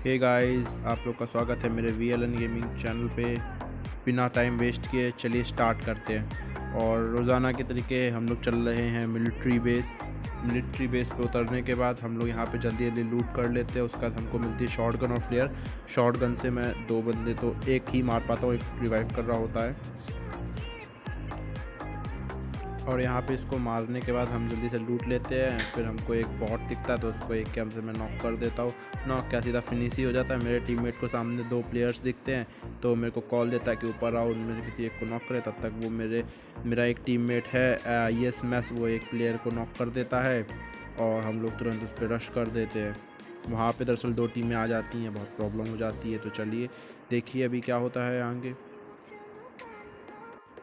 Hey guys, आप लोग का स्वागत है मेरे VLN गेमिंग चैनल पे। बिना टाइम वेस्ट किए चलिए स्टार्ट करते हैं। और रोज़ाना के तरीके हम लोग चल रहे हैं मिलिट्री बेस पे उतरने के बाद हम लोग यहाँ पे जल्दी जल्दी लूट कर लेते हैं। उसके बाद हमको मिलती है शॉटगन और फ्लेयर। शॉटगन से मैं 2 बंदे तो एक ही मार पाता हूँ, एक रिवाइव कर रहा होता है। और यहाँ पे इसको मारने के बाद हम जल्दी से लूट लेते हैं। फिर हमको एक बॉट दिखता है तो उसको एक कैम से मैं नॉक कर देता हूँ। नॉक क्या सीधा फिनिश ही हो जाता है। मेरे टीममेट को सामने 2 प्लेयर्स दिखते हैं तो मेरे को कॉल देता है कि ऊपर आओ, उनमें से किसी एक को नॉक करे। तब तक वो मेरा एक टीममेट है येस मैस, वो एक प्लेयर को नॉक कर देता है और हम लोग तुरंत उस पर रश कर देते हैं। वहाँ पर दरअसल 2 टीमें आ जाती हैं, बहुत प्रॉब्लम हो जाती है। तो चलिए देखिए अभी क्या होता है आगे।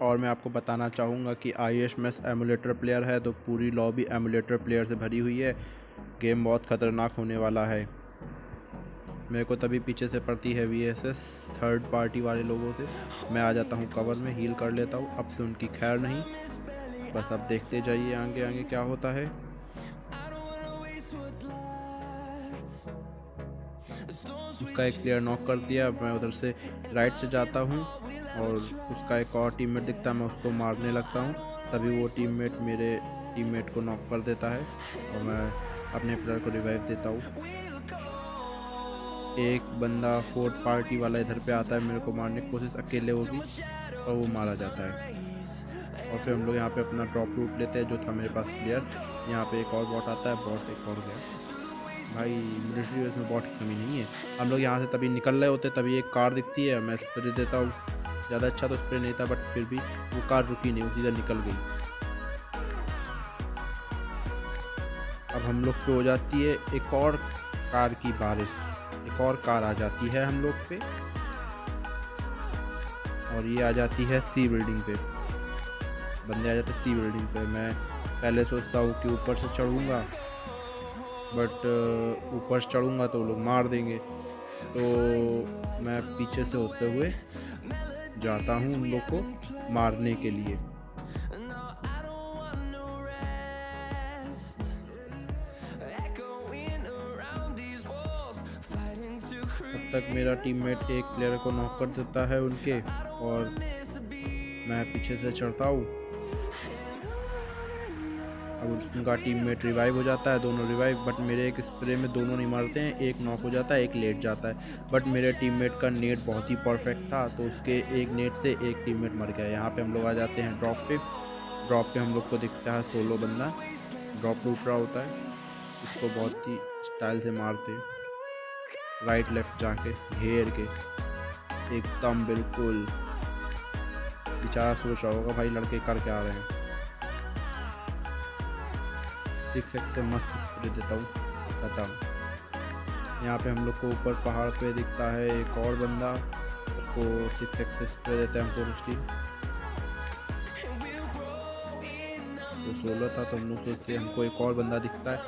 और मैं आपको बताना चाहूँगा कि ISMS एमुलेटर प्लेयर है तो पूरी लॉबी एमुलेटर प्लेयर से भरी हुई है। गेम बहुत ख़तरनाक होने वाला है। मेरे को तभी पीछे से पड़ती है VSS थर्ड पार्टी वाले लोगों से। मैं आ जाता हूँ कवर में, हील कर लेता हूँ। अब तो उनकी खैर नहीं, बस अब देखते जाइए आगे आगे क्या होता है। उसका एक प्लेयर नॉक कर दिया। मैं उधर से राइट से जाता हूँ और उसका एक और टीममेट दिखता है, मैं उसको मारने लगता हूँ। तभी वो टीममेट मेरे टीममेट को नॉक कर देता है और मैं अपने प्लेयर को रिवाइव देता हूँ। एक बंदा फोर्थ पार्टी वाला इधर पे आता है मेरे को मारने की कोशिश, अकेले वो भी, और वो मारा जाता है। और फिर हम लोग यहाँ पे अपना ड्रॉप लूट लेते हैं जो था मेरे पास प्लेयर। यहाँ पे एक और बॉट आता है, बॉट एक और गया। भाई मिलिट्री बेस में बॉट की कमी नहीं है। हम लोग यहाँ से तभी निकल रहे होते, तभी एक कार दिखती है, मैं स्प्रे देता हूँ। ज़्यादा अच्छा तो स्प्रे नहीं था बट फिर भी वो कार रुकी नहीं, वो सीधा निकल गई। अब हम लोग पे हो जाती है एक और कार की बारिश। एक और कार आ जाती है हम लोग पे और ये आ जाती है C बिल्डिंग पे। बंदे आ जाते हैं C बिल्डिंग पे। मैं पहले सोचता हूँ कि ऊपर से चढ़ूँगा बट ऊपर चढ़ूँगा तो लोग मार देंगे, तो मैं पीछे से होते हुए जाता हूँ उन लोग को मारने के लिए। तब तक मेरा टीममेट एक प्लेयर को नॉक कर देता है उनके, और मैं पीछे से चढ़ता हूँ। अब उनका टीममेट रिवाइव हो जाता है, दोनों रिवाइव, बट मेरे एक स्प्रे में दोनों नहीं मारते हैं। एक नॉक हो जाता है, एक लेट जाता है। बट मेरे टीममेट का नेट बहुत ही परफेक्ट था तो उसके एक नेट से एक टीममेट मर गया। यहाँ पे हम लोग आ जाते हैं ड्रॉप पे। ड्रॉप पे हम लोग को दिखता है सोलो बंदा ड्रॉप लूट रहा होता है। उसको बहुत ही स्टाइल से मारते, राइट लेफ्ट जाके घेर के एकदम बिल्कुल। बेचारा सोच रहा होगा भाई लड़के कर क्या आ रहे हैं। 6x से मस्त स्प्रे देता हूँ, खत्म। यहाँ पे हम लोग को ऊपर पहाड़ पे दिखता है एक और बंदा, उसको 6x से स्प्रे देते हैं हम 416। तो 16 था तो हम लोग सोचते हैं हमको एक और बंदा दिखता है,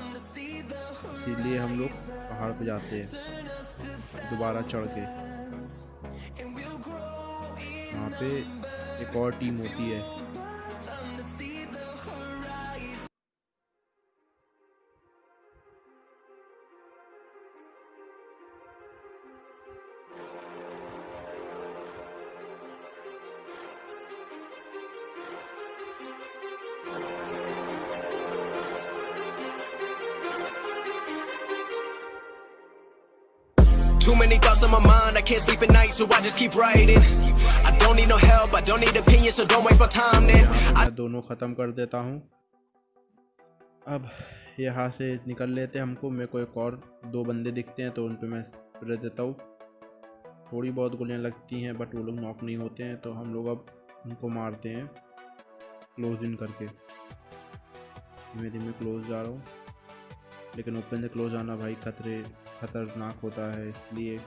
इसीलिए हम लोग पहाड़ पे जाते हैं दोबारा चढ़ के। वहाँ पे एक और टीम होती है। Too many thoughts on my mind, I can't sleep at night, so I just keep writing. I don't need no help, I don't need opinions, so don't waste my time then. मैं दोनों ख़त्म कर देता हूँ। अब यहाँ से निकल लेते हैं हमको। मेरे को एक और 2 बंदे दिखते हैं तो उन पे मैं स्प्रे देता हूँ। थोड़ी बहुत गोलियाँ लगती हैं बट वो लोग नॉक नहीं होते हैं, तो हम लोग अब उनको मारते हैं क्लोज इन करके। धीमे धीमे क्लोज जा रहा हूँ, लेकिन ओपन से क्लोज आना भाई खतरनाक होता है, इसलिए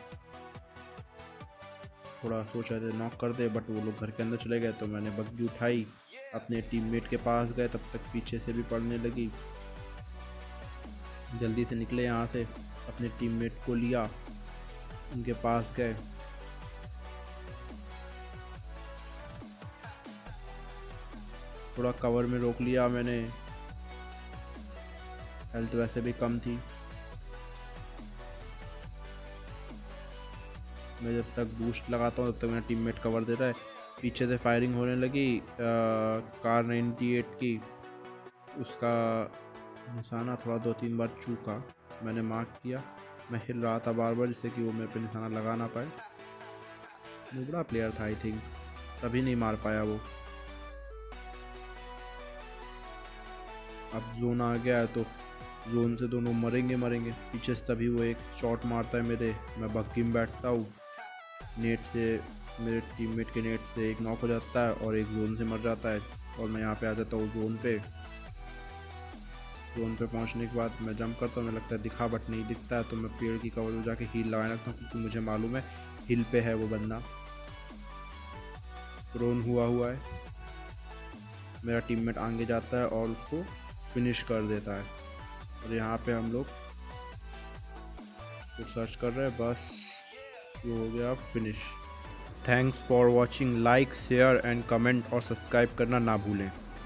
थोड़ा सोच रहे थे नॉक कर दे बट वो लोग घर के अंदर चले गए। तो मैंने बग्गी उठाई, अपने टीममेट के पास गए, तब तक पीछे से भी पड़ने लगी। जल्दी से निकले यहाँ से, अपने टीममेट को लिया, उनके पास गए। थोड़ा कवर में रोक लिया मैंने, हेल्थ वैसे भी कम थी। मैं जब तक बूस्ट लगाता हूँ तब तक मेरा टीममेट कवर देता है। पीछे से फायरिंग होने लगी कार 98 की, उसका निशाना थोड़ा 2-3 बार चूका, मैंने मार्क किया। मैं हिल रहा था बार बार जिससे कि वो मेरे पे निशाना लगा ना पाए। नुबड़ा प्लेयर था आई थिंक, तभी नहीं मार पाया वो। अब जोन आ गया है तो जोन से दोनों मरेंगे। पीछे से तभी वो एक शॉट मारता है मेरे, मैं बग्गी में बैठता हूँ, नेट से मेरे टीममेट के नेट से एक नॉक हो जाता है और एक जोन से मर जाता है। और मैं यहाँ पे आ जाता हूँ जोन पे पहुँचने के बाद मैं जंप करता हूँ, मुझे लगता है दिखा बट नहीं दिखता है, तो मैं पेड़ की कवर में जाके हील लगाने लगता हूँ क्योंकि मुझे मालूम है हिल पे है वो बंदा, प्रोन हुआ है। मेरा टीममेट आगे जाता है और उसको फिनिश कर देता है। और यहाँ पे हम लोग कुछ सर्च कर रहे हैं, बस वो हो गया finish. Thanks for watching, like share and comment और सब्सक्राइब करना ना भूलें।